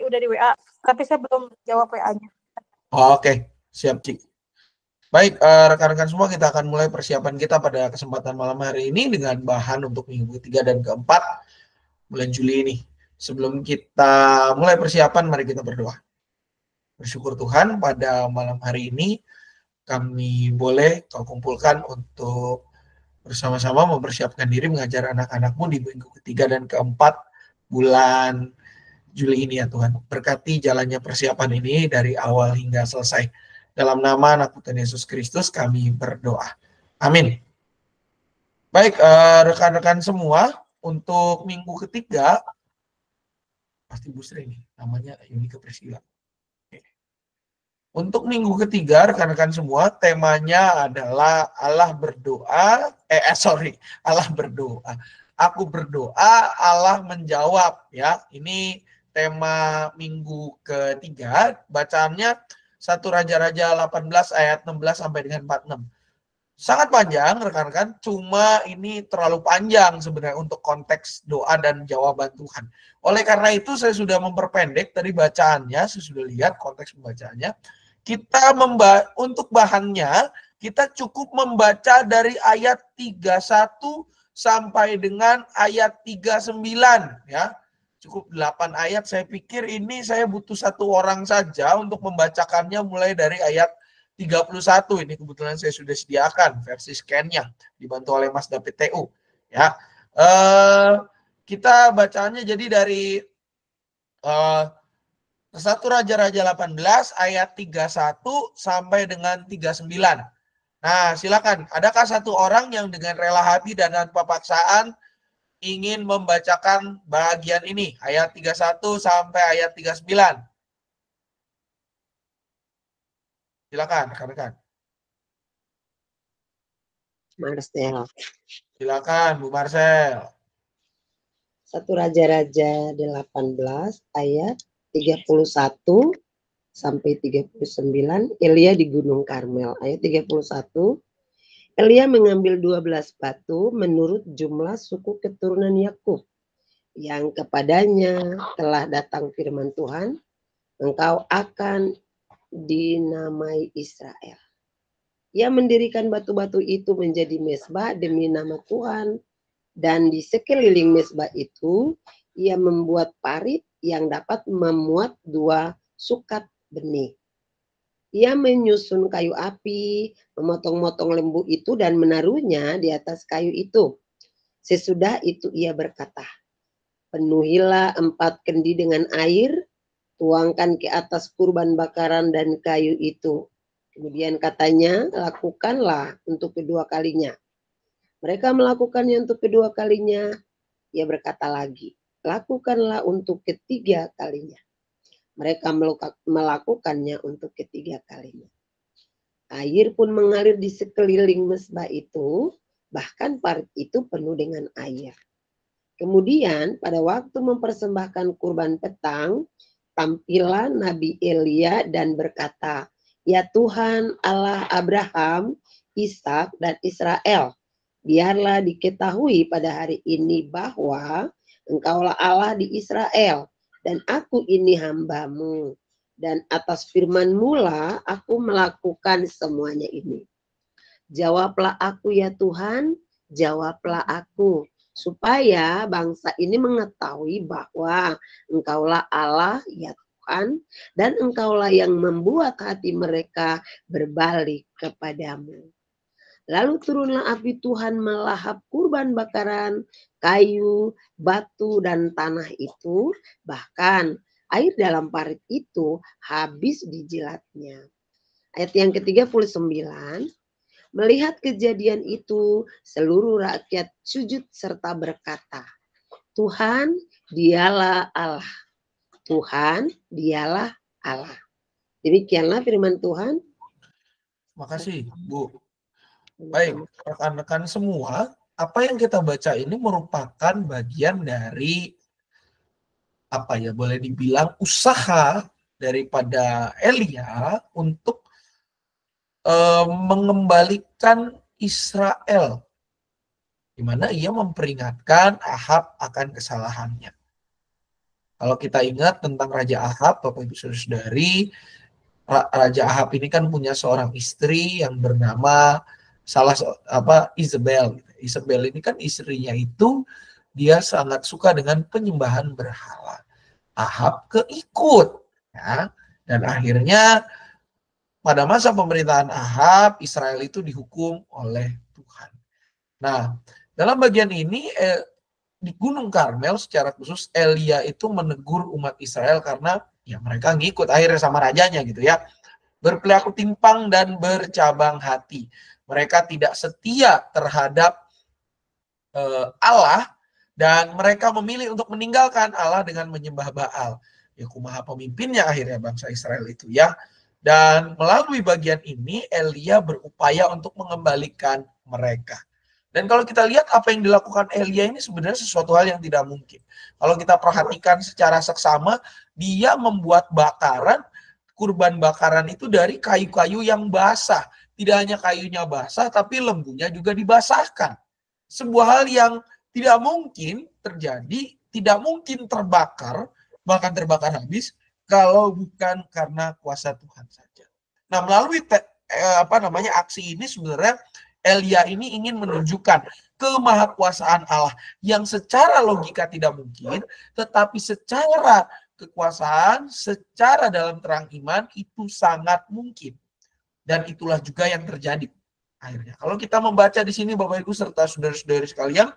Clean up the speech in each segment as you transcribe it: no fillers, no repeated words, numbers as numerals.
udah di WA, tapi saya belum jawab WA-nya. Oke, siap Cik. Baik, rekan-rekan semua, kita akan mulai persiapan kita pada kesempatan malam hari ini dengan bahan untuk minggu ketiga dan keempat bulan Juli ini. Sebelum kita mulai persiapan, mari kita berdoa. Bersyukur Tuhan, pada malam hari ini kami boleh Kau kumpulkan untuk bersama-sama mempersiapkan diri mengajar anak-anak-Mu di minggu ketiga dan keempat bulan Juli ini ya Tuhan. Berkati jalannya persiapan ini dari awal hingga selesai. Dalam nama anak Tuhan Yesus Kristus kami berdoa. Amin. Baik, rekan-rekan semua, untuk minggu ketiga, pasti Bu Sri ini, namanya Yunika Priscilla. Untuk minggu ketiga, rekan-rekan semua, temanya adalah Allah berdoa, Allah berdoa. Aku berdoa, Allah menjawab. Ya, ini tema minggu ketiga. Bacaannya 1 Raja-Raja 18 ayat 16 sampai dengan 46. Sangat panjang, rekan-rekan. Cuma ini terlalu panjang sebenarnya untuk konteks doa dan jawaban Tuhan. Oleh karena itu, saya sudah memperpendek tadi bacaannya. Saya sudah lihat konteks pembacaannya. Kita untuk bahannya, kita cukup membaca dari ayat 31 sampai dengan ayat 39. Ya. Cukup 8 ayat. Saya pikir ini saya butuh 1 orang saja untuk membacakannya mulai dari ayat 31. Ini kebetulan saya sudah sediakan versi scan-nya, dibantu oleh Mas David TU. Ya. Kita bacaannya jadi dari 1 Raja-Raja 18 ayat 31 sampai dengan 39. Nah, silakan. Adakah 1 orang yang dengan rela hati dan tanpa paksaan ingin membacakan bagian ini, ayat 31 sampai ayat 39? Silakan, rekan-rekan. Marcel. Silakan, Bu Marcel. 1 Raja-Raja 18 ayat 31 sampai 39, Elia di Gunung Karmel. Ayat 31, Elia mengambil 12 batu menurut jumlah suku keturunan Yakub, yang kepadanya telah datang firman Tuhan, engkau akan dinamai Israel. Ia mendirikan batu-batu itu menjadi mezbah demi nama Tuhan, dan di sekeliling mezbah itu ia membuat parit yang dapat memuat 2 sukat benih. Ia menyusun kayu api, memotong-motong lembu itu dan menaruhnya di atas kayu itu. Sesudah itu ia berkata, penuhilah 4 kendi dengan air, tuangkan ke atas kurban bakaran dan kayu itu. Kemudian katanya, lakukanlah untuk kedua kalinya. Mereka melakukannya untuk kedua kalinya. Ia berkata lagi, lakukanlah untuk ketiga kalinya. Mereka melakukannya untuk ketiga kalinya. Air pun mengalir di sekeliling mezbah itu, bahkan parit itu penuh dengan air. Kemudian pada waktu mempersembahkan kurban petang, tampillah Nabi Elia dan berkata, ya Tuhan Allah Abraham, Ishak dan Israel, biarlah diketahui pada hari ini bahwa engkaulah Allah di Israel, dan aku ini hamba-Mu. Dan atas firman-Mu lah aku melakukan semuanya ini. Jawablah aku ya Tuhan, jawablah aku, supaya bangsa ini mengetahui bahwa engkaulah Allah ya Tuhan, dan engkaulah yang membuat hati mereka berbalik kepadamu. Lalu turunlah api Tuhan melahap kurban bakaran, kayu, batu, dan tanah itu. Bahkan air dalam parit itu habis dijilatnya. Ayat yang ke-39. Melihat kejadian itu, seluruh rakyat sujud serta berkata, Tuhan, dialah Allah. Tuhan, dialah Allah. Demikianlah firman Tuhan. Terima kasih, Bu. Baik, rekan-rekan semua, apa yang kita baca ini merupakan bagian dari boleh dibilang usaha daripada Elia untuk mengembalikan Israel, di mana ia memperingatkan Ahab akan kesalahannya. Kalau kita ingat tentang Raja Ahab, Bapak Ibu Saudari, Raja Ahab ini kan punya seorang istri yang bernama Isabel. Isabel ini kan istrinya itu dia sangat suka dengan penyembahan berhala. Ahab keikut, ya. Dan akhirnya pada masa pemerintahan Ahab, Israel itu dihukum oleh Tuhan. Nah, dalam bagian ini di Gunung Karmel secara khusus Elia itu menegur umat Israel karena ya mereka ngikut akhirnya sama rajanya gitu ya. Berperilaku timpang dan bercabang hati. Mereka tidak setia terhadap Allah dan mereka memilih untuk meninggalkan Allah dengan menyembah Baal. Ya kumaha pemimpinnya akhirnya bangsa Israel itu ya. Dan melalui bagian ini Elia berupaya untuk mengembalikan mereka. Dan kalau kita lihat apa yang dilakukan Elia ini sebenarnya sesuatu hal yang tidak mungkin. Kalau kita perhatikan secara seksama, dia membuat kurban bakaran itu dari kayu-kayu yang basah. Tidak hanya kayunya basah, tapi lembunya juga dibasahkan. Sebuah hal yang tidak mungkin terjadi, tidak mungkin terbakar, bahkan terbakar habis, kalau bukan karena kuasa Tuhan saja. Nah, melalui aksi ini sebenarnya Elia ini ingin menunjukkan kemahakuasaan Allah yang secara logika tidak mungkin, tetapi secara kekuasaan, secara dalam terang iman itu sangat mungkin. Dan itulah juga yang terjadi akhirnya. Kalau kita membaca di sini Bapak Ibu serta saudara-saudari sekalian,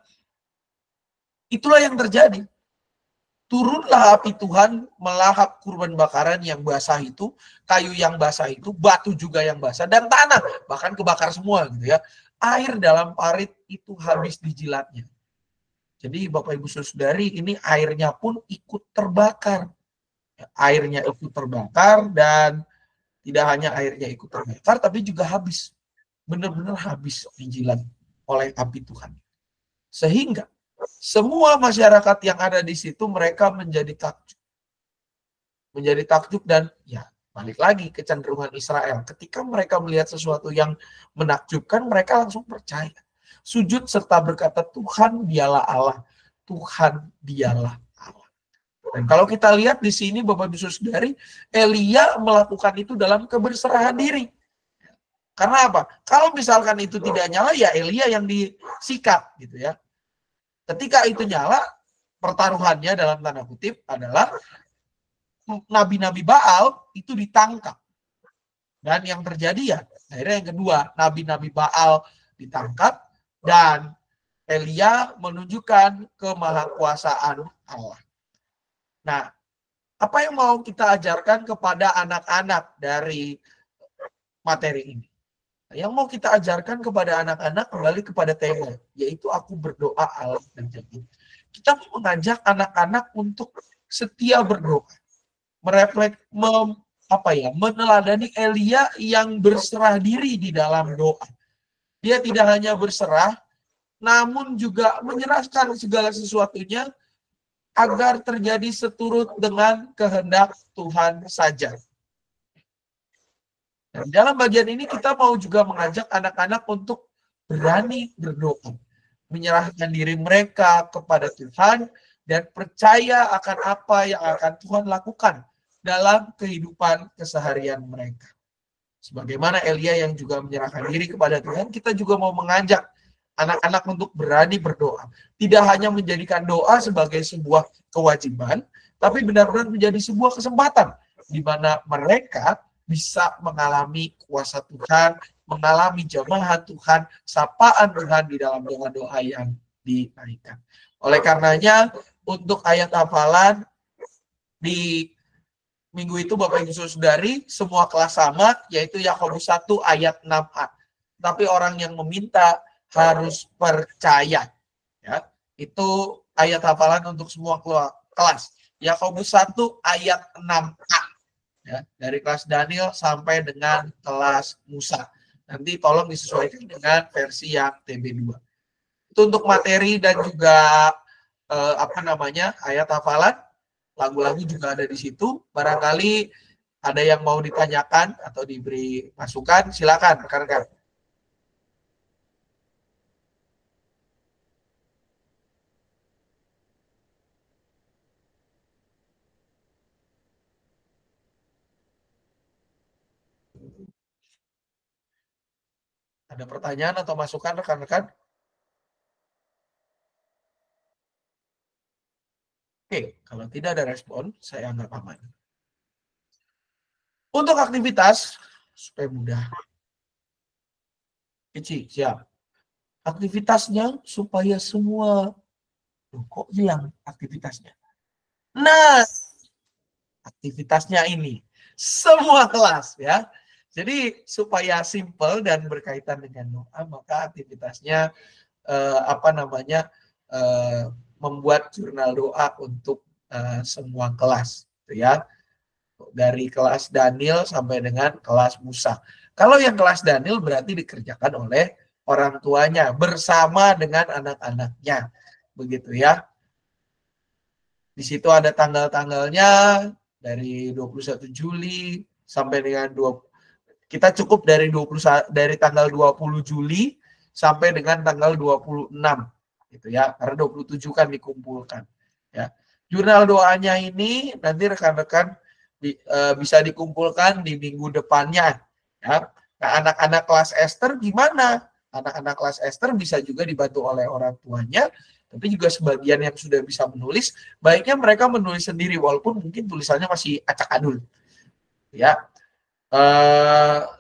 itulah yang terjadi. Turunlah api Tuhan melahap kurban bakaran yang basah itu, kayu yang basah itu, batu juga yang basah, dan tanah. Bahkan kebakar semua gitu ya. Air dalam parit itu habis dijilatnya. Jadi Bapak Ibu Saudari, ini airnya pun ikut terbakar. Airnya ikut terbakar dan tidak hanya airnya ikut terbakar, tapi juga habis. Benar-benar habis dijilat oleh api Tuhan. Sehingga semua masyarakat yang ada di situ mereka menjadi takjub. Menjadi takjub dan ya balik lagi kecenderungan Israel. Ketika mereka melihat sesuatu yang menakjubkan, mereka langsung percaya. Sujud serta berkata, Tuhan dialah Allah. Tuhan dialah Allah. Dan kalau kita lihat di sini Bapak Ibu Saudari, Elia melakukan itu dalam keberserahan diri. Karena apa? Kalau misalkan itu tidak nyala, ya Elia yang disikat gitu ya. Ketika itu nyala, pertaruhannya dalam tanda kutip adalah nabi-nabi Baal itu ditangkap. Dan yang terjadi ya, akhirnya yang kedua, nabi-nabi Baal ditangkap dan Elia menunjukkan kemahakuasaan Allah. Nah, apa yang mau kita ajarkan kepada anak-anak dari materi ini? Yang mau kita ajarkan kepada anak-anak kembali kepada tema, yaitu aku berdoa Allah terjadi. Kita mau mengajak anak-anak untuk setia berdoa, meneladani Elia yang berserah diri di dalam doa. Dia tidak hanya berserah, namun juga menyerahkan segala sesuatunya agar terjadi seturut dengan kehendak Tuhan saja. Dan dalam bagian ini kita mau juga mengajak anak-anak untuk berani berdoa, menyerahkan diri mereka kepada Tuhan dan percaya akan apa yang akan Tuhan lakukan dalam kehidupan keseharian mereka. Sebagaimana Elia yang juga menyerahkan diri kepada Tuhan, kita juga mau mengajak anak-anak untuk berani berdoa. Tidak hanya menjadikan doa sebagai sebuah kewajiban, tapi benar-benar menjadi sebuah kesempatan di mana mereka bisa mengalami kuasa Tuhan, mengalami jamaah Tuhan, sapaan Tuhan di dalam doa-doa yang dinaikkan. Oleh karenanya, untuk ayat hafalan di minggu itu Bapak Ibu Saudari, semua kelas sama, yaitu Yakobus 1 ayat 6a. Tapi orang yang meminta harus percaya. Ya, itu ayat hafalan untuk semua kelas. Yakobus 1 ayat 6a. Ya, dari kelas Daniel sampai dengan kelas Musa. Nanti tolong disesuaikan dengan versi yang TB2. Itu untuk materi dan juga ayat hafalan. Lagu-lagu juga ada di situ. Barangkali ada yang mau ditanyakan atau diberi masukan, silakan rekan-rekan. Ada pertanyaan atau masukan rekan-rekan? Oke, kalau tidak ada respon, saya anggap aman. Untuk aktivitas, supaya mudah. Kecil, siap. Aktivitasnya supaya semua. Loh, kok hilang aktivitasnya? Nah, aktivitasnya ini. Semua kelas ya. Jadi supaya simple dan berkaitan dengan doa, maka aktivitasnya membuat jurnal doa untuk semua kelas, gitu ya. Dari kelas Daniel sampai dengan kelas Musa. Kalau yang kelas Daniel berarti dikerjakan oleh orang tuanya bersama dengan anak-anaknya, begitu ya. Di situ ada tanggal-tanggalnya dari 21 Juli sampai dengan kita cukup dari tanggal 20 Juli sampai dengan tanggal 26 gitu ya. Karena 27 kan dikumpulkan ya. Jurnal doanya ini nanti rekan-rekan bisa dikumpulkan di minggu depannya ya. Nah, anak-anak kelas Esther gimana? Anak-anak kelas Esther bisa juga dibantu oleh orang tuanya, tapi juga sebagian yang sudah bisa menulis, baiknya mereka menulis sendiri walaupun mungkin tulisannya masih acak adul. Ya.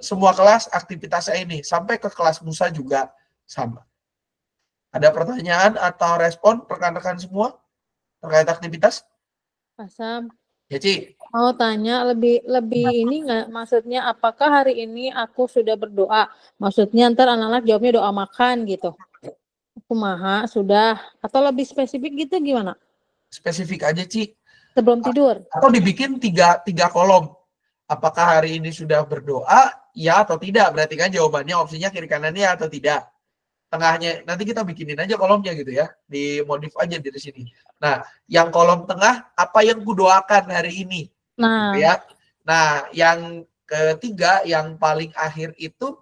Semua kelas aktivitasnya ini sampai ke kelas Musa juga sama. Ada pertanyaan atau respon rekan-rekan semua terkait aktivitas? Asam. Ya, Ci. Mau tanya lebih ini nggak, maksudnya apakah hari ini aku sudah berdoa? Maksudnya ntar anak-anak jawabnya doa makan gitu. Kumaha sudah, atau lebih spesifik gitu gimana? Spesifik aja, Ci. Sebelum tidur. Atau dibikin tiga kolom. Apakah hari ini sudah berdoa? Ya atau tidak? Berarti kan jawabannya opsinya kiri kanannya atau tidak. Tengahnya nanti kita bikinin aja kolomnya gitu ya, dimodif aja dari sini. Nah, yang kolom tengah apa yang kudoakan hari ini, gitu ya. Nah, yang ketiga yang paling akhir itu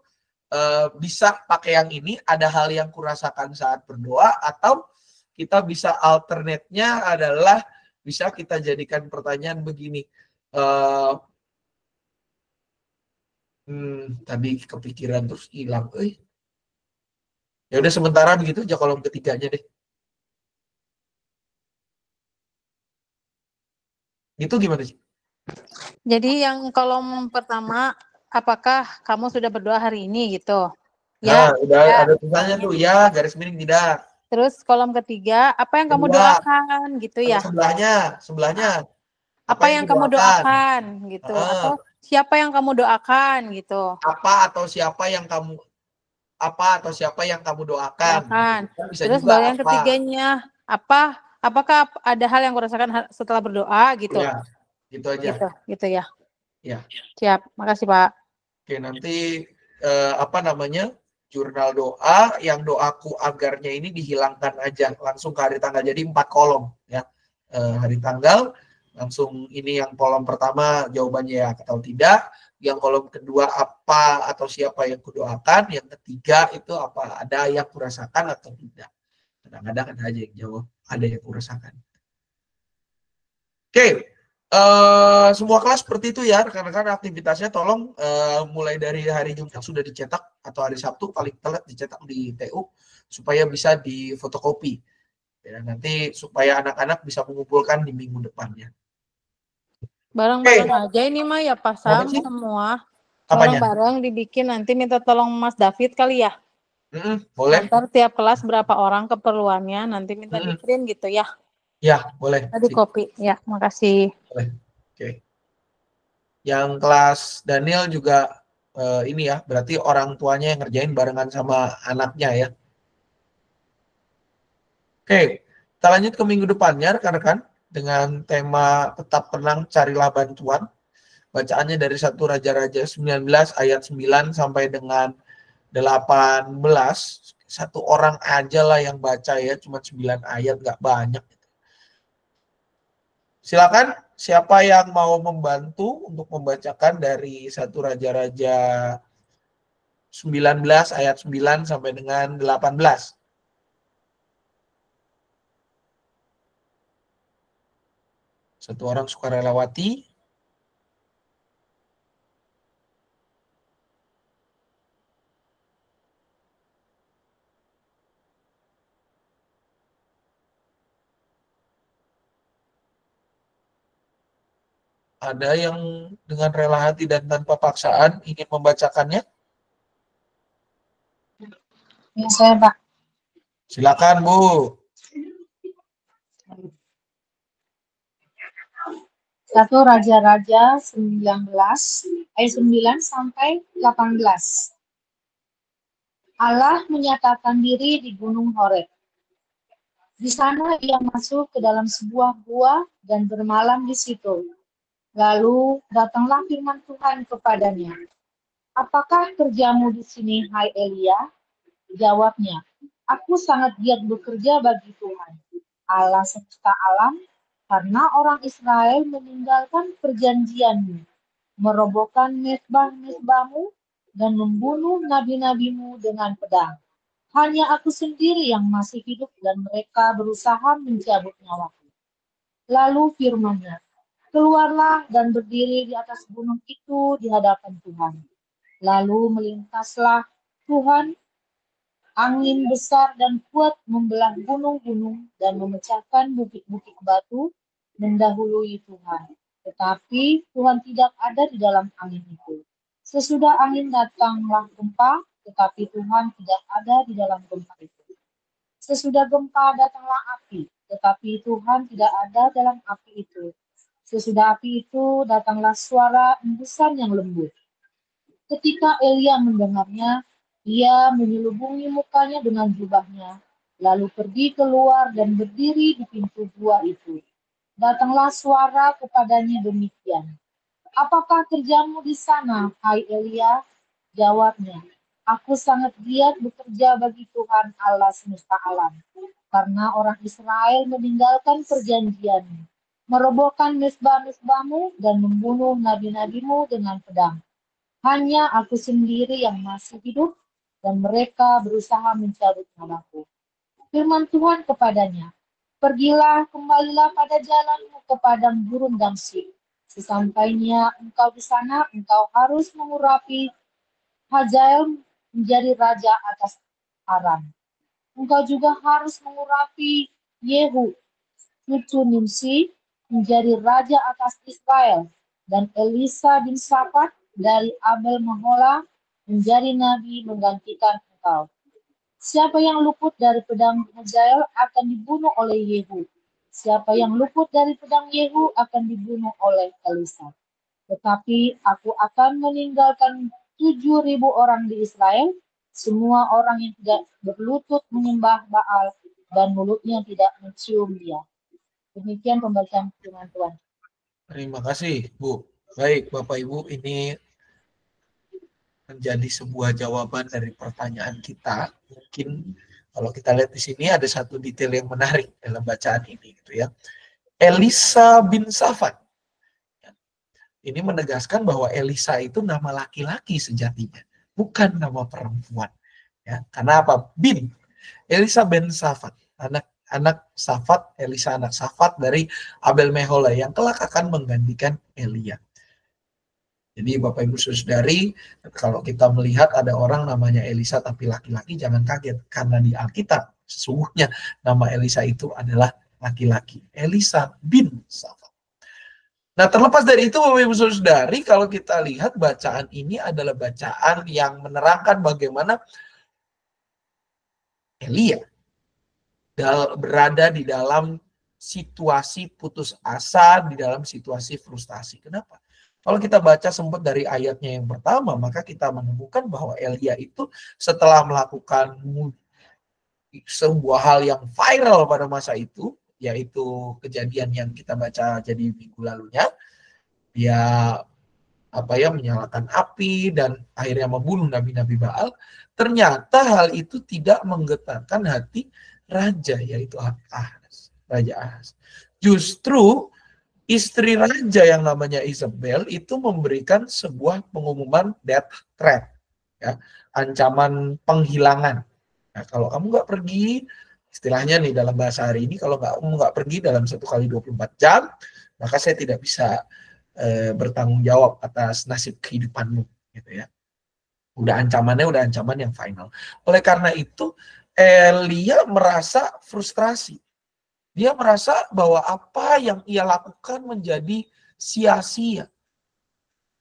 bisa pakai yang ini, ada hal yang kurasakan saat berdoa, atau kita bisa alternate-nya adalah bisa kita jadikan pertanyaan begini. Tadi kepikiran terus hilang. Ya udah sementara begitu aja kolom ketiganya deh. Itu gimana sih? Jadi yang kolom pertama, apakah kamu sudah berdoa hari ini gitu? Nah, Ya. udah Ya. ada tulisannya tuh, ya, garis miring tidak. Terus kolom ketiga, apa yang kamu doakan gitu ya? Sebelahnya. Apa yang kamu doakan gitu? Atau siapa yang kamu doakan gitu? Apa atau siapa yang kamu doakan? Bisa Terus juga baru yang ketiganya, apakah ada hal yang kurasakan setelah berdoa gitu? Ya, gitu aja. Gitu ya. Ya. Siap, makasih Pak. Oke, nanti jurnal doa yang doaku agarnya ini dihilangkan aja langsung ke hari tanggal, jadi 4 kolom ya. Hari tanggal langsung ini, yang kolom pertama jawabannya ya atau tidak, yang kolom kedua apa atau siapa yang kudoakan, yang ketiga itu apa ada yang kurasakan atau tidak. Kadang-kadang ada aja yang jawab ada yang kurasakan. Oke. Semua kelas seperti itu ya rekan-rekan, aktivitasnya tolong mulai dari hari Jumat sudah dicetak atau hari Sabtu paling telat dicetak di TU supaya bisa difotokopi ya, nanti supaya anak-anak bisa mengumpulkan di minggu depannya. Bareng-bareng aja ini mah ya pasang semua. Bareng-bareng dibikin, nanti minta tolong Mas David kali ya. Boleh. Ntar tiap kelas berapa orang keperluannya, nanti minta di print gitu ya. Ya, boleh. Tadi copy. Ya, makasih. Boleh. Oke. Yang kelas Daniel juga ini ya, berarti orang tuanya yang ngerjain barengan sama anaknya ya. Oke, kita lanjut ke minggu depannya rekan-rekan dengan tema tetap tenang carilah bantuan. Bacaannya dari 1 Raja-Raja 19 ayat 9 sampai dengan 18. Satu orang aja lah yang baca ya, cuma 9 ayat, nggak banyak. Silakan siapa yang mau membantu untuk membacakan dari 1 Raja-Raja 19 ayat 9 sampai dengan 18. Satu orang sukarelawati. Ada yang dengan rela hati dan tanpa paksaan ingin membacakannya? Ya, saya Pak. Silakan, Bu. Satu Raja-Raja 19 ayat 9 sampai 18. Allah menyatakan diri di Gunung Horeb. Di sana ia masuk ke dalam sebuah gua dan bermalam di situ. Lalu datanglah firman Tuhan kepadanya. Apakah kerjamu di sini, hai Elia? Jawabnya, aku sangat giat bekerja bagi Tuhan, Allah semesta alam, karena orang Israel meninggalkan perjanjianmu, merobohkan mezbah-mezbahmu, dan membunuh nabi-nabimu dengan pedang. Hanya aku sendiri yang masih hidup dan mereka berusaha mencabut nyawaku. Lalu firman-Nya, keluarlah dan berdiri di atas gunung itu di hadapan Tuhan. Lalu melintaslah Tuhan angin besar dan kuat membelah gunung-gunung dan memecahkan bukit-bukit batu mendahului Tuhan. Tetapi Tuhan tidak ada di dalam angin itu. Sesudah angin datanglah gempa, tetapi Tuhan tidak ada di dalam gempa itu. Sesudah gempa datanglah api, tetapi Tuhan tidak ada dalam api itu. Sesudah api itu datanglah suara embusan yang lembut. Ketika Elia mendengarnya, ia menyelubungi mukanya dengan jubahnya, lalu pergi keluar dan berdiri di pintu gua itu. Datanglah suara kepadanya demikian. Apakah kerjamu di sana, hai Elia? Jawabnya, aku sangat giat bekerja bagi Tuhan Allah semesta alam, karena orang Israel meninggalkan perjanjianmu, merobohkan mezbah-mezbahmu dan membunuh nabi-nabimu dengan pedang. Hanya aku sendiri yang masih hidup dan mereka berusaha mencabut nyawaku. Firman Tuhan kepadanya, pergilah, kembalilah pada jalanmu ke padang gurun Damsyik. Sesampainya engkau di sana, engkau harus mengurapi Hazael menjadi raja atas Aram. Engkau juga harus mengurapi Yehu, cucu Nimsi, menjadi raja atas Israel, dan Elisa bin Safat dari Abel Mehola menjadi nabi menggantikan engkau. Siapa yang luput dari pedang Hazael akan dibunuh oleh Yehu. Siapa yang luput dari pedang Yehu akan dibunuh oleh Elisa. Tetapi aku akan meninggalkan 7.000 orang di Israel, semua orang yang tidak berlutut menyembah Baal dan mulutnya tidak mencium dia. Demikian pembacaan firman Tuhan. Terima kasih, Bu. Baik, Bapak Ibu, ini menjadi sebuah jawaban dari pertanyaan kita. Mungkin kalau kita lihat di sini ada satu detail yang menarik dalam bacaan ini, gitu ya. Elisa bin Safat. Ini menegaskan bahwa Elisa itu nama laki-laki sejatinya, bukan nama perempuan. Ya, karena apa? Bin. Elisa bin Safat, anak Safat, Elisa anak Safat dari Abel Mehola yang kelak akan menggantikan Elia. Jadi Bapak Ibu Saudari, kalau kita melihat ada orang namanya Elisa tapi laki-laki, jangan kaget. Karena di Alkitab, sesungguhnya nama Elisa itu adalah laki-laki. Elisa bin Safat. Nah, terlepas dari itu Bapak Ibu Saudari, kalau kita lihat bacaan ini adalah bacaan yang menerangkan bagaimana Elia berada di dalam situasi putus asa, di dalam situasi frustasi. Kenapa? Kalau kita baca sempat dari ayatnya yang pertama, maka kita menemukan bahwa Elia itu setelah melakukan sebuah hal yang viral pada masa itu, yaitu kejadian yang kita baca jadi minggu lalunya, dia menyalakan api dan akhirnya membunuh nabi-nabi Baal. Ternyata hal itu tidak menggetarkan hati raja, yaitu Raja Ahaz. Justru istri raja yang namanya Isabel itu memberikan sebuah pengumuman death threat, ya, ancaman penghilangan. Nah, kalau kamu nggak pergi, istilahnya nih dalam bahasa hari ini, kalau kamu nggak pergi dalam 1 kali 24 jam, maka saya tidak bisa bertanggung jawab atas nasib kehidupanmu, gitu ya. Udah ancaman yang final. Oleh karena itu, Elia merasa frustrasi. Dia merasa bahwa apa yang ia lakukan menjadi sia-sia.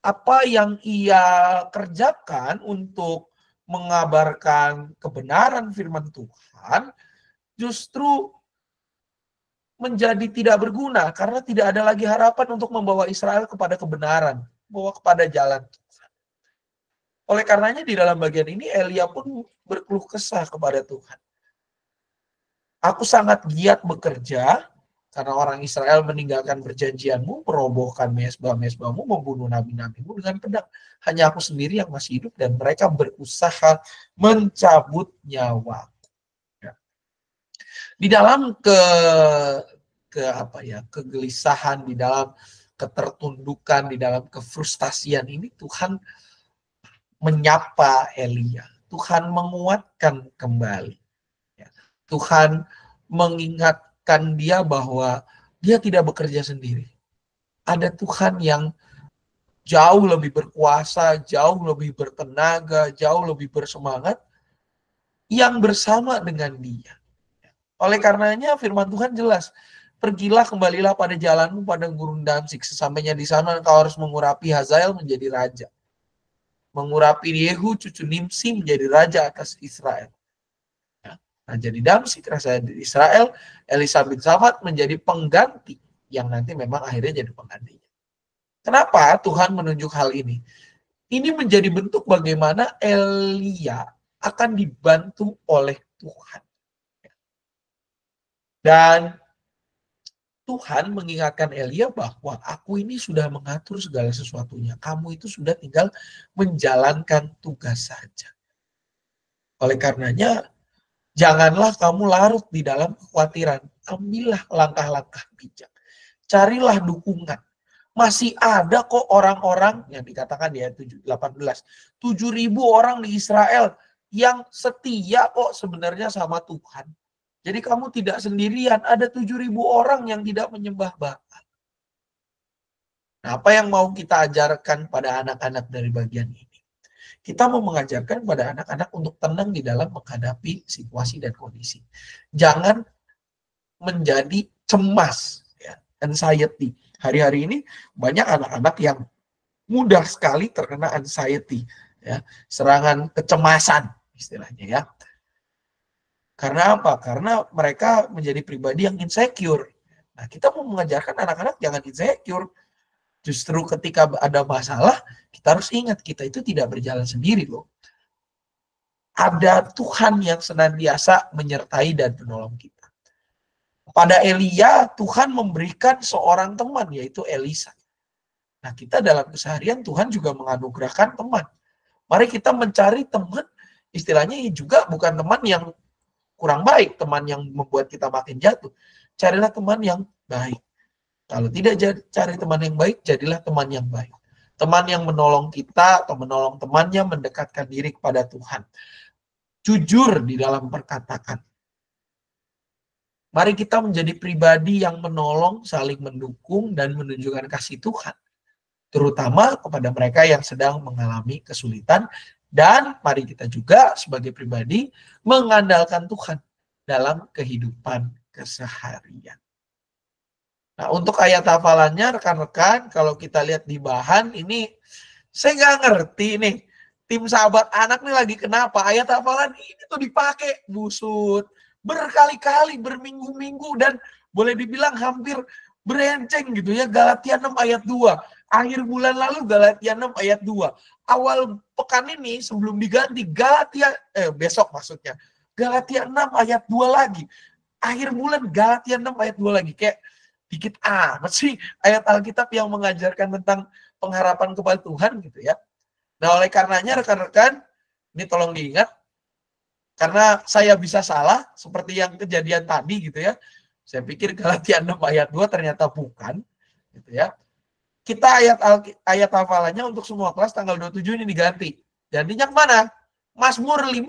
Apa yang ia kerjakan untuk mengabarkan kebenaran firman Tuhan justru menjadi tidak berguna karena tidak ada lagi harapan untuk membawa Israel kepada kebenaran, membawa kepada jalan. Oleh karenanya di dalam bagian ini Elia pun berkeluh kesah kepada Tuhan. Aku sangat giat bekerja karena orang Israel meninggalkan perjanjianmu, merobohkan mesbah-mesbahmu, membunuh nabi-nabimu dengan pedang. Hanya aku sendiri yang masih hidup dan mereka berusaha mencabut nyawa. Di dalam kegelisahan, di dalam ketertundukan, di dalam kefrustasian ini Tuhan menyapa Elia. Tuhan menguatkan kembali. Tuhan mengingatkan dia bahwa dia tidak bekerja sendiri. Ada Tuhan yang jauh lebih berkuasa, jauh lebih bertenaga, jauh lebih bersemangat, yang bersama dengan dia. Oleh karenanya firman Tuhan jelas, pergilah kembalilah pada jalanmu pada gurun Damsik. Sesampainya di sana engkau harus mengurapi Hazael menjadi raja. Mengurapi Yehu cucu Nimsi menjadi raja atas Israel. Raja di Damsik, raja di Israel, Elisa bin Safat menjadi pengganti yang nanti memang akhirnya jadi penggantinya. Kenapa Tuhan menunjuk hal ini? Ini menjadi bentuk bagaimana Elia akan dibantu oleh Tuhan. Dan Tuhan mengingatkan Elia bahwa aku ini sudah mengatur segala sesuatunya. Kamu itu sudah tinggal menjalankan tugas saja. Oleh karenanya, janganlah kamu larut di dalam kekhawatiran. Ambillah langkah-langkah bijak. Carilah dukungan. Masih ada kok orang-orang yang dikatakan di ayat 18. 7.000 orang di Israel yang setia kok sebenarnya sama Tuhan. Jadi kamu tidak sendirian. Ada 7.000 orang yang tidak menyembah Baal. Nah, apa yang mau kita ajarkan pada anak-anak dari bagian ini? Kita mau mengajarkan pada anak-anak untuk tenang di dalam menghadapi situasi dan kondisi. Jangan menjadi cemas, ya, anxiety. Hari-hari ini banyak anak-anak yang mudah sekali terkena anxiety, ya, serangan kecemasan istilahnya, ya. Karena apa? Karena mereka menjadi pribadi yang insecure. Nah, kita mau mengajarkan anak-anak jangan insecure. Justru ketika ada masalah, kita harus ingat kita itu tidak berjalan sendiri loh. Ada Tuhan yang senantiasa menyertai dan menolong kita. Pada Elia, Tuhan memberikan seorang teman, yaitu Elisa. Nah, kita dalam keseharian Tuhan juga menganugerahkan teman. Mari kita mencari teman, istilahnya juga bukan teman yang kurang baik, teman yang membuat kita makin jatuh. Carilah teman yang baik. Kalau tidak cari teman yang baik, jadilah teman yang baik. Teman yang menolong kita atau menolong temannya mendekatkan diri kepada Tuhan. Jujur di dalam perkataan. Mari kita menjadi pribadi yang menolong, saling mendukung, dan menunjukkan kasih Tuhan. Terutama kepada mereka yang sedang mengalami kesulitan. Dan mari kita juga sebagai pribadi mengandalkan Tuhan dalam kehidupan keseharian. Nah, untuk ayat hafalannya rekan-rekan, kalau kita lihat di bahan ini, saya nggak ngerti nih, tim sahabat anak nih lagi kenapa ayat hafalan ini tuh dipakai busut berkali-kali, berminggu-minggu, dan boleh dibilang hampir berenceng gitu ya. Galatia 6 ayat 2, akhir bulan lalu Galatia 6 ayat 2, awal pekan ini sebelum diganti besok maksudnya, Galatia 6 ayat 2 lagi, akhir bulan Galatia 6 ayat 2 lagi. Kayak dikit amat sih ayat Alkitab yang mengajarkan tentang pengharapan kepada Tuhan gitu ya. Nah, oleh karenanya rekan-rekan, ini tolong diingat, karena saya bisa salah seperti yang kejadian tadi gitu ya. Saya pikir Galatia 6 ayat 2 ternyata bukan gitu ya. Kita ayat hafalannya untuk semua kelas tanggal 27 ini diganti. Gantinya kemana? Mazmur 55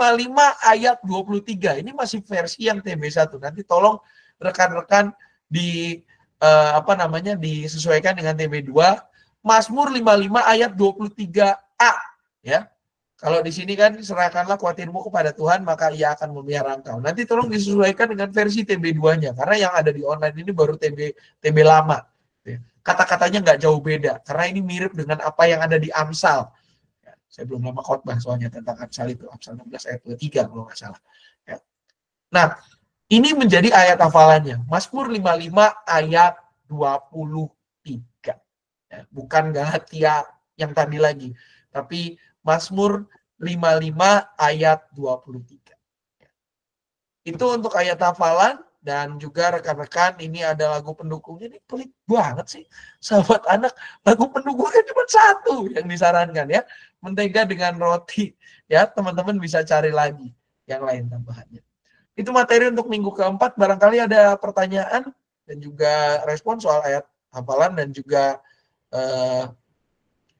ayat 23. Ini masih versi yang TB1. Nanti tolong rekan-rekan disesuaikan dengan TB2. Mazmur 55 ayat 23a ya. Kalau di sini kan serahkanlah khawatirmu kepada Tuhan maka Ia akan memelihara engkau. Nanti tolong disesuaikan dengan versi TB2-nya karena yang ada di online ini baru TB lama. kata-katanya nggak jauh beda, karena ini mirip dengan apa yang ada di Amsal. Ya, saya belum lama khotbah soalnya tentang Amsal itu, Amsal 16 ayat 23 kalau nggak salah. Ya. Nah, ini menjadi ayat hafalannya. Mazmur 55 ayat 23. Ya, bukan Galatia yang tadi lagi, tapi Mazmur 55 ayat 23. Ya. Itu untuk ayat hafalan. Dan juga rekan-rekan, ini ada lagu pendukungnya. Ini pelit banget sih, sahabat anak. Lagu pendukungnya cuma satu yang disarankan ya. Mentega dengan roti. Ya, teman-teman bisa cari lagi yang lain tambahannya. Itu materi untuk minggu keempat. Barangkali ada pertanyaan dan juga respon soal ayat hafalan dan juga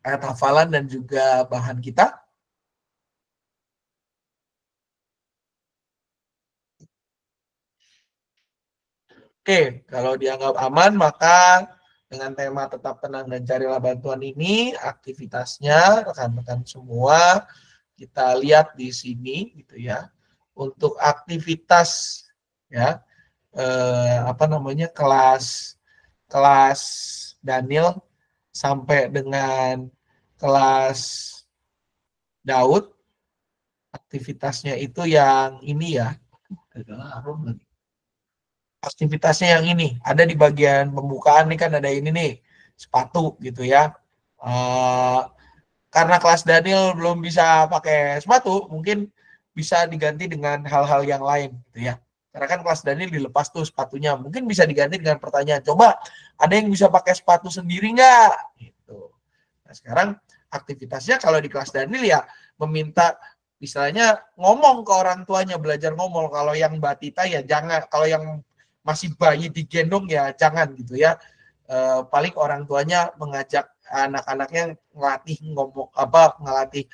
ayat hafalan dan juga bahan kita. Oke, kalau dianggap aman, maka dengan tema tetap tenang dan carilah bantuan ini, aktivitasnya rekan-rekan semua kita lihat di sini, gitu ya. Untuk aktivitas, ya, kelas Daniel sampai dengan kelas Daud, aktivitasnya itu yang ini ya. Aktivitasnya yang ini ada di bagian pembukaan nih, kan ada ini nih, sepatu gitu ya. Karena kelas Daniel belum bisa pakai sepatu, mungkin bisa diganti dengan hal-hal yang lain gitu ya. Karena kan kelas Daniel dilepas tuh sepatunya, mungkin bisa diganti dengan pertanyaan, coba ada yang bisa pakai sepatu sendiri nggak? Gitu. Nah sekarang aktivitasnya kalau di kelas Daniel ya meminta misalnya ngomong ke orang tuanya, belajar ngomong. Kalau yang batita ya jangan, kalau yang masih bayi digendong ya jangan gitu ya. Paling orang tuanya mengajak anak-anaknya ngelatih ngomong ngelatih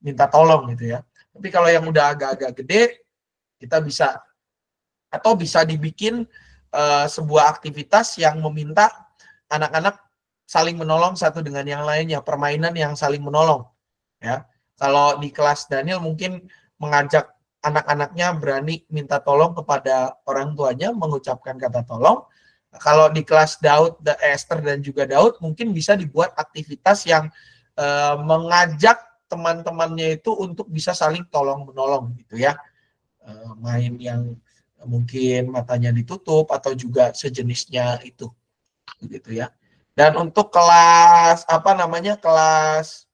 minta tolong gitu ya. Tapi kalau yang udah agak-agak gede, kita bisa atau bisa dibikin sebuah aktivitas yang meminta anak-anak saling menolong satu dengan yang lainnya, permainan yang saling menolong ya. Kalau di kelas Daniel mungkin mengajak anak-anaknya berani minta tolong kepada orang tuanya, mengucapkan kata tolong. Kalau di kelas Daud, Esther dan juga Daud, mungkin bisa dibuat aktivitas yang mengajak teman-temannya itu untuk bisa saling tolong-menolong gitu ya. Main yang mungkin matanya ditutup atau juga sejenisnya itu gitu ya. Dan untuk kelas kelas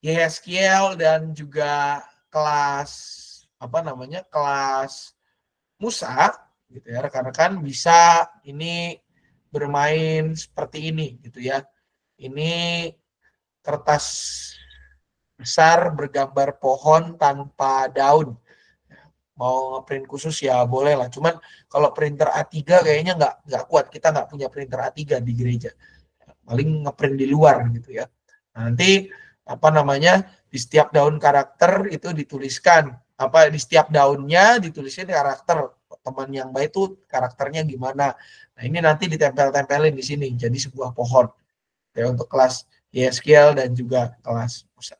Yeskiel dan juga kelas kelas Musa gitu ya, rekan-rekan bisa ini bermain seperti ini gitu ya. Ini kertas besar bergambar pohon tanpa daun. Mau ngeprint khusus ya boleh lah. Cuman kalau printer A3 kayaknya nggak kuat. Kita nggak punya printer A3 di gereja. Paling ngeprint di luar gitu ya. Nanti di setiap daun karakter itu dituliskan di setiap daunnya dituliskan karakter teman yang baik itu karakternya gimana. Nah ini nanti ditempel-tempelin di sini jadi sebuah pohon ya untuk kelas Yeskiel dan juga kelas Musa.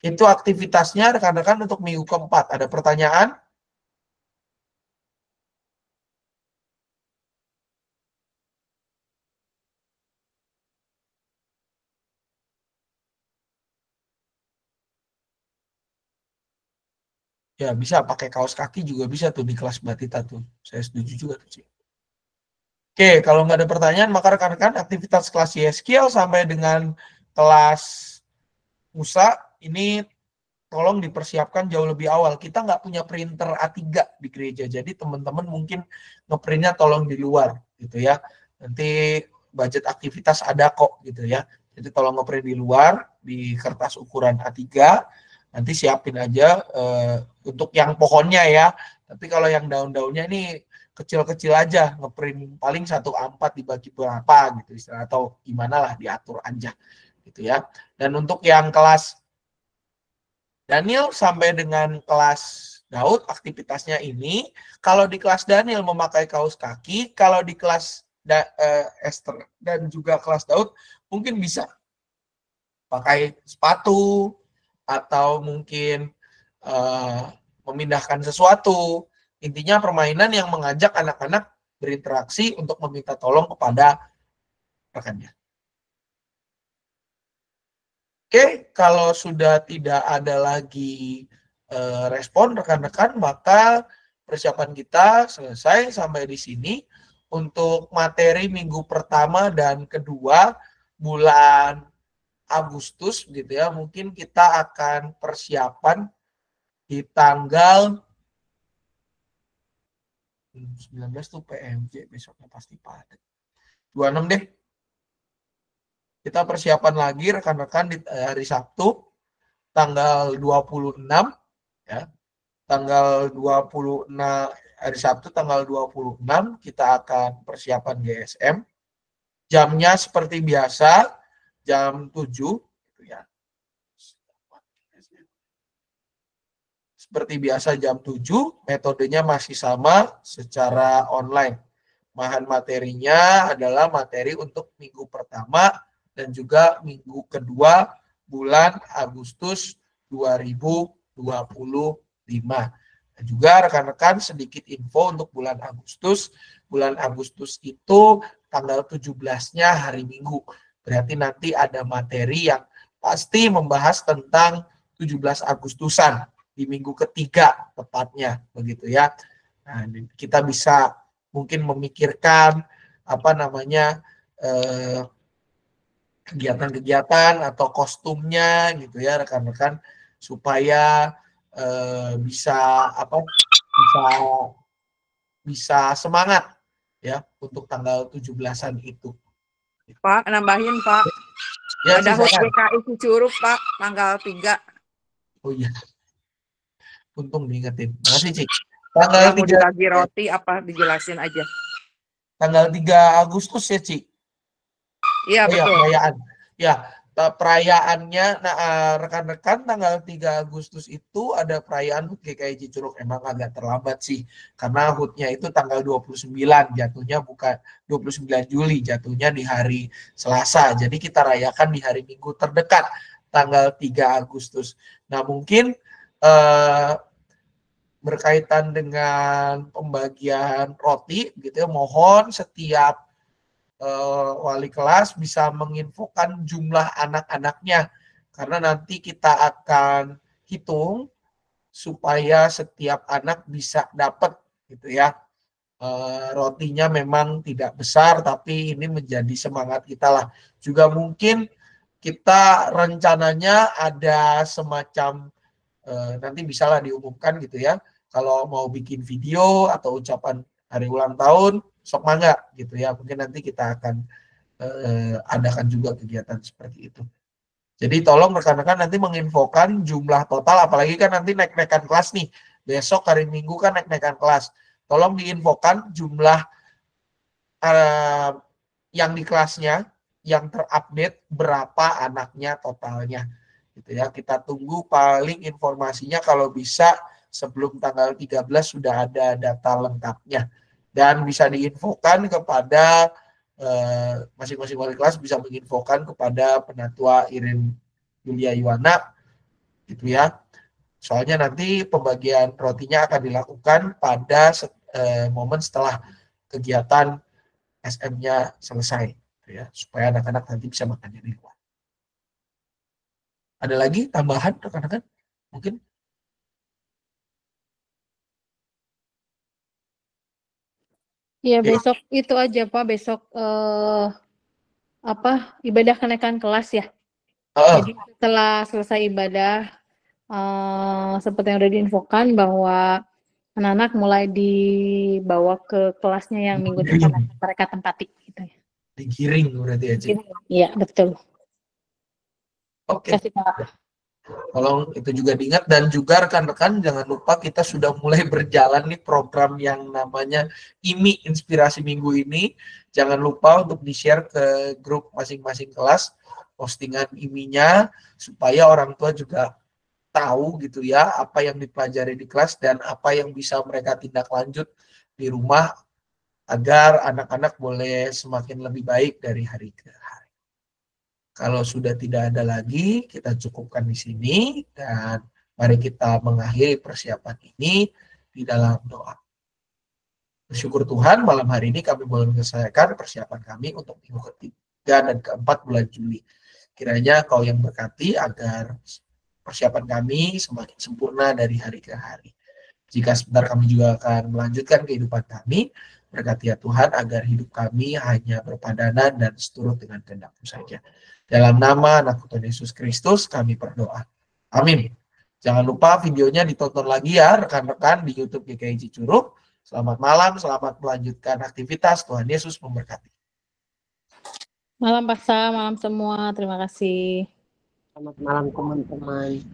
Itu aktivitasnya rekan-rekan untuk minggu keempat. Ada pertanyaan? Ya bisa pakai kaos kaki juga bisa tuh di kelas batita tuh. Saya setuju juga tuh sih. Oke, kalau nggak ada pertanyaan maka rekan-rekan aktivitas kelas Yeskiel sampai dengan kelas Musa ini tolong dipersiapkan jauh lebih awal. Kita nggak punya printer A3 di gereja, jadi teman-teman mungkin ngeprintnya tolong di luar gitu ya. Nanti budget aktivitas ada kok gitu ya. Jadi tolong ngeprint di luar di kertas ukuran A3. Nanti siapin aja untuk yang pohonnya ya. Tapi kalau yang daun-daunnya ini kecil-kecil aja, ngeprint paling 1A4 dibagi berapa gitu istilah, atau gimana lah diatur aja gitu ya. Dan untuk yang kelas Daniel sampai dengan kelas Daud aktivitasnya ini, kalau di kelas Daniel memakai kaos kaki, kalau di kelas Esther dan juga kelas Daud mungkin bisa pakai sepatu atau mungkin memindahkan sesuatu. Intinya permainan yang mengajak anak-anak berinteraksi untuk meminta tolong kepada rekannya. Oke, kalau sudah tidak ada lagi respon rekan-rekan, maka persiapan kita selesai sampai di sini. Untuk materi minggu pertama dan kedua bulan Agustus gitu ya, mungkin kita akan persiapan di tanggal 19 tuh PMJ, besoknya pasti padat. 26 deh. Kita persiapan lagi rekan-rekan di hari Sabtu tanggal 26 ya. Tanggal 26 hari Sabtu tanggal 26 kita akan persiapan GSM. Jamnya seperti biasa jam 7 gitu ya. Seperti biasa jam 7, metodenya masih sama secara online. Bahan materinya adalah materi untuk minggu pertama dan juga minggu kedua bulan Agustus 2025. Dan juga rekan-rekan sedikit info untuk bulan Agustus. Bulan Agustus itu tanggal 17-nya hari Minggu. Berarti nanti ada materi yang pasti membahas tentang 17 Agustusan di minggu ketiga tepatnya begitu ya. Nah, kita bisa mungkin memikirkan apa namanya kegiatan-kegiatan atau kostumnya gitu ya rekan-rekan supaya bisa semangat ya untuk tanggal 17-an itu. Pak, nambahin Pak. Ya, ada HUT GKI Cicurug Pak, tanggal 3. Oh iya. Untung diingetin. Makasih, Cik. Tanggal 3 lagi roti apa dijelasin aja. Tanggal 3 Agustus ya, Cik? Iya, betul. Perayaan. Ya, perayaannya rekan-rekan tanggal 3 Agustus itu ada perayaan HUT GKI Cicurug. Emang agak terlambat sih karena HUT-nya itu tanggal 29, jatuhnya bukan 29 Juli, jatuhnya di hari Selasa. Jadi kita rayakan di hari Minggu terdekat tanggal 3 Agustus. Nah, mungkin berkaitan dengan pembagian roti gitu ya, mohon setiap wali kelas bisa menginfokan jumlah anak-anaknya karena nanti kita akan hitung supaya setiap anak bisa dapat gitu ya. Rotinya memang tidak besar tapi ini menjadi semangat kita lah. Juga mungkin kita rencananya ada semacam nanti bisalah diumumkan gitu ya. Kalau mau bikin video atau ucapan hari ulang tahun, sok mangga gitu ya. Mungkin nanti kita akan adakan juga kegiatan seperti itu. Jadi tolong rekan-rekan nanti menginfokan jumlah total, apalagi kan nanti naik-naikan kelas nih. Besok hari Minggu kan naik-naikan kelas. Tolong diinfokan jumlah yang di kelasnya, yang terupdate berapa anaknya totalnya. Gitu ya. Kita tunggu paling informasinya kalau bisa sebelum tanggal 13 sudah ada data lengkapnya. Dan bisa diinfokan kepada masing-masing wali kelas, bisa menginfokan kepada Penatua Irin Yulia Yuwana gitu ya. Soalnya nanti pembagian rotinya akan dilakukan pada momen setelah kegiatan SM-nya selesai gitu ya, supaya anak-anak nanti bisa makannya di luar. Ada lagi tambahan rekan-rekan? Mungkin Ya besok itu aja Pak, besok ibadah kenaikan kelas ya. Jadi setelah selesai ibadah seperti yang udah diinfokan bahwa anak-anak mulai dibawa ke kelasnya yang minggu depan mereka tempati gitu ya. Digiring berarti ya, Cik? Iya, betul. Oke. Tolong itu juga diingat, dan juga rekan-rekan jangan lupa kita sudah mulai berjalan nih program yang namanya IMI Inspirasi Minggu ini. Jangan lupa untuk di-share ke grup masing-masing kelas postingan IMI-nya supaya orang tua juga tahu gitu ya apa yang dipelajari di kelas dan apa yang bisa mereka tindak lanjut di rumah agar anak-anak boleh semakin lebih baik dari hari ke hari. Kalau sudah tidak ada lagi, kita cukupkan di sini dan mari kita mengakhiri persiapan ini di dalam doa. Bersyukur Tuhan, malam hari ini kami boleh menyelesaikan persiapan kami untuk minggu ketiga dan keempat bulan Juli. Kiranya Kau yang berkati agar persiapan kami semakin sempurna dari hari ke hari. Jika sebentar kami juga akan melanjutkan kehidupan kami, berkati ya Tuhan agar hidup kami hanya berpadanan dan seturut dengan kehendak-Mu saja. Dalam nama anak Tuhan Yesus Kristus kami berdoa. Amin. Jangan lupa videonya ditonton lagi ya rekan-rekan di YouTube GKI Cicurug. Selamat malam, selamat melanjutkan aktivitas. Tuhan Yesus memberkati. Malam Pak Sam, malam semua. Terima kasih. Selamat malam teman-teman.